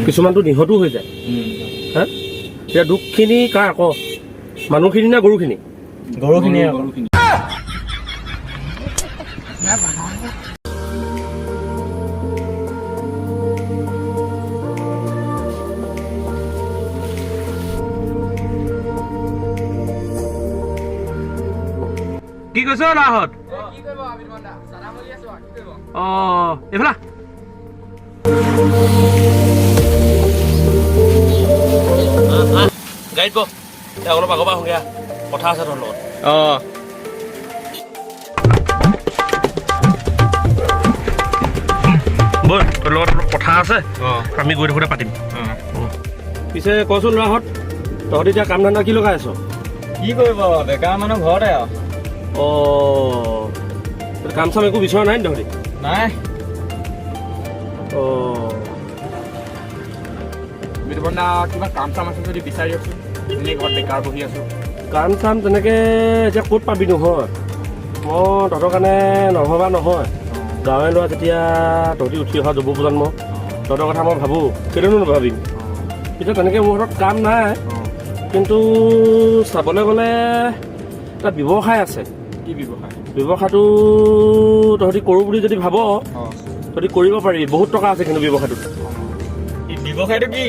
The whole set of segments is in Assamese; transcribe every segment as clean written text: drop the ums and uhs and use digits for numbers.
কিছুমানটো নিহতো হৈ যায়। হা এতিয়া দুখখিনি কাৰ আকৌ মানুহখিনি না গৰুখিনি? গৰুখিনি কি কৈছ লাহত? এইফালে গাড়ীত বহ, অলপ আগৰ পৰা আহোঁগৈ, কথা আছে তোৰ লগত। বল, তোৰ লগত অলপ কথা আছে, আমি গৈ থাকোঁতে পাতিম। পিছে কচোন ল'ৰাহঁত, তহঁতি এতিয়া কাম ধান্দা কি লগাই আছ? কি কৰিব বেকাৰ মানুহ ঘৰতে আৰু। কাম চাম একো বিচৰা নাই নি তহঁতি? নাই কিবা কাম চাম আছে যদি বিচাৰি আছো, এনেই ঘৰত বেকাৰ বহি আছো। কাম চাম তেনেকে এতিয়া ক'ত পাবি নহয়, মই তহঁতৰ কাৰণে নভবা নহয়। গাঁৱে ল'ৰা যেতিয়া তহঁতি উঠি অহা যুৱ প্ৰজন্ম, তহঁতৰ কথা মই ভাবোঁ, কেলেনো নাভাবিম। এতিয়া তেনেকৈ মোৰ হাতত কাম নাই, কিন্তু চাবলৈ গ'লে এটা ব্যৱসায় আছে। কি ব্যৱসায়? ব্যৱসায়টো তহঁতি কৰোঁ বুলি যদি ভাব, তহঁতি কৰিব পাৰিবি। বহুত টকা আছে কিন্তু ব্যৱসায়টোত। ব্যৱসায়টো কি?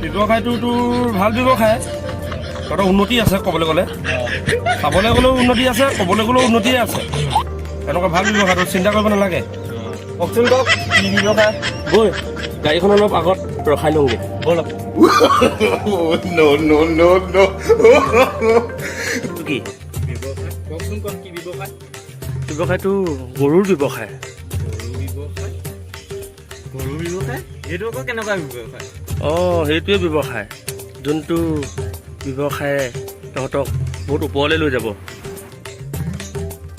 ব্যৱসায়টো তোৰ ভাল ব্যৱসায়, তহঁতৰ উন্নতি আছে ক'বলৈ গ'লে। চাবলৈ গ'লেও উন্নতি আছে, ক'বলৈ গ'লেও উন্নতিয়ে আছে। এনেকুৱা ভাল ব্যৱসায়টো চিন্তা কৰিব নালাগে। কওকচোন কওক কি ব্যৱসায়? বৈ গাড়ীখন অলপ আগত ৰখাই লওঁগৈ ব'লক। কি কওকচোন কওক কি ব্যৱসায়? ব্যৱসায়টো গৰুৰ ব্যৱসায়। গৰু ব্যৱসায়? এইটো আকৌ কেনেকুৱা ব্যৱসায়? সেইটোৱে ব্যৱসায়, যোনটো ব্যৱসায়ে তহঁতক বহুত ওপৰলৈ লৈ যাব।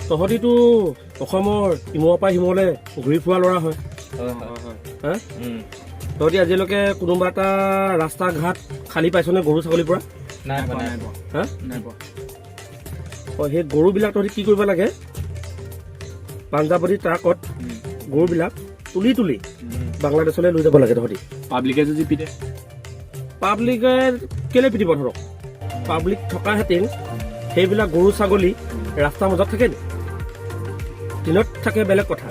তহঁতিতো অসমৰ ইমূৰৰ পৰা সিমূৰলৈ ঘূৰি ফুৰা ল'ৰা হয়। হা তহঁতি আজিলৈকে কোনোবা এটা ৰাস্তা ঘাট খালী পাইছনে গৰু ছাগলীৰ পৰা? নাই হা সেই গৰুবিলাক তহঁতি কি কৰিব লাগে, পাঞ্জাৱতী ট্ৰাকত গৰুবিলাক তুলি তুলি বাংলাদেশলৈ লৈ যাব লাগে। তহঁতি পাব্লিকে যদি পিতে? পাব্লিকে কেলৈ পিটিব? ধৰক পাব্লিক থকাহেঁতেন সেইবিলাক গৰু ছাগলী ৰাস্তাৰ মাজত থাকে নি? দিনত থাকে বেলেগ কথা,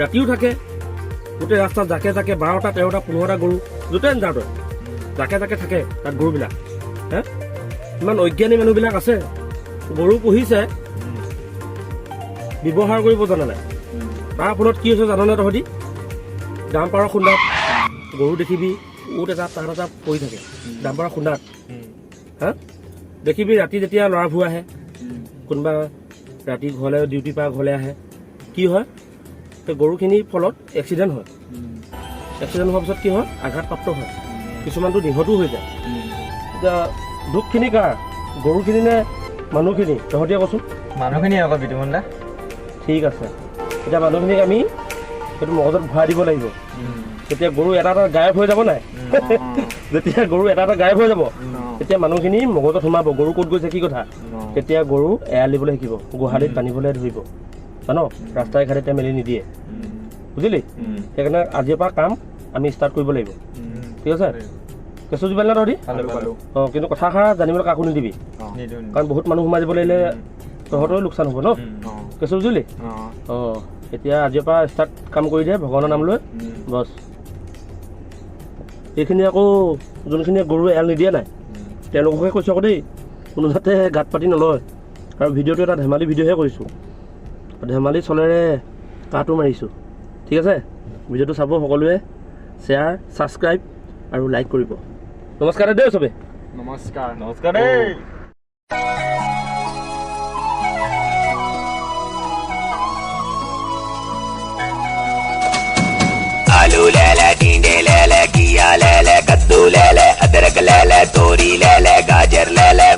ৰাতিও থাকে। গোটেই ৰাস্তাত জাকে জাকে 12টা 13টা 15টা গৰু য'তে যাওঁ তই জাকে জাকে থাকে তাত গৰুবিলাক। হে ইমান অজ্ঞানী মানুহবিলাক আছে, গৰু পুহিছে, ব্যৱহাৰ কৰিব জনা নাই। তাৰ ফলত কি হৈছে জাননে তহঁতি? ডাম্পাৰৰ খুন্দাত গৰু দেখিবি উট এটা তাত এটা পৰি থাকে ডাম্পাৰৰ খুন্দাত। হা দেখিবি ৰাতি যেতিয়া ল'ৰাবোৰ আহে, কোনোবা ৰাতি ঘৰলৈ ডিউটিৰ পৰা ঘৰলৈ আহে, কি হয় সেই গৰুখিনিৰ ফলত এক্সিডেণ্ট হয়। এক্সিডেণ্ট হোৱাৰ পিছত কি হয়, আঘাতপ্ৰাপ্ত হয়, কিছুমানটো নিহতো হৈ যায়। এতিয়া দুখখিনি কাৰ, গৰুখিনি নে মানুহখিনি? তহঁতিয়ে কচোন। মানুহখিনি আকৌ বিতুমন দা। ঠিক আছে, এতিয়া মানুহখিনিক আমি সেইটো মগজত ভৰাই দিব লাগিব। তেতিয়া গৰু এটা এটা গায়ব হৈ যাব নাই? যেতিয়া গৰু এটা এটা গায়ব হৈ যাব, তেতিয়া মানুহখিনি মগজত সোমাব গৰু ক'ত গৈছে কি কথা। তেতিয়া গৰু এৰাল দিবলৈ শিকিব, গোহালিত বান্ধিবলৈ ধৰিব, জান? ৰাস্তাই ঘাটে এতিয়া মেলি নিদিয়ে, বুজিলি? সেইকাৰণে আজিৰ পৰা কাম আমি ষ্টাৰ্ট কৰিব লাগিব। ঠিক আছে? কেঁচু যিমান তহঁতি কিন্তু কথাষাৰ জানিবলৈ কাকো নিদিবি, কাৰণ বহুত মানুহ সোমাই যাব লাগিলে তহঁতৰো লোকচান হ'ব ন। কেঁচু বুজিলি? এতিয়া আজিৰ পৰা ষ্টাৰ্ট কাম কৰি দিয়ে ভগৱানৰ নাম লৈ বছ। এইখিনি আকৌ যোনখিনিয়ে গৰু এৰাল নিদিয়ে নাই, তেওঁলোককে কৈছোঁ আকৌ দেই, কোনো যাতে গাত পাতি নলয়। আৰু ভিডিঅ'টো এটা ধেমালি ভিডিঅ'হে কৰিছোঁ, ধেমালি চলেৰে কাটো মাৰিছোঁ। ঠিক আছে? ভিডিঅ'টো চাব সকলোৱে, শ্বেয়াৰ ছাবস্ক্ৰাইব আৰু লাইক কৰিব। নমস্কাৰ দেই চবে। নমস্কাৰ। নমস্কাৰ দেই। आलू ले ले, टींडे ले ले, घिया ले ले, कद्दू ले ले, अदरक ले ले, तोरी ले ले।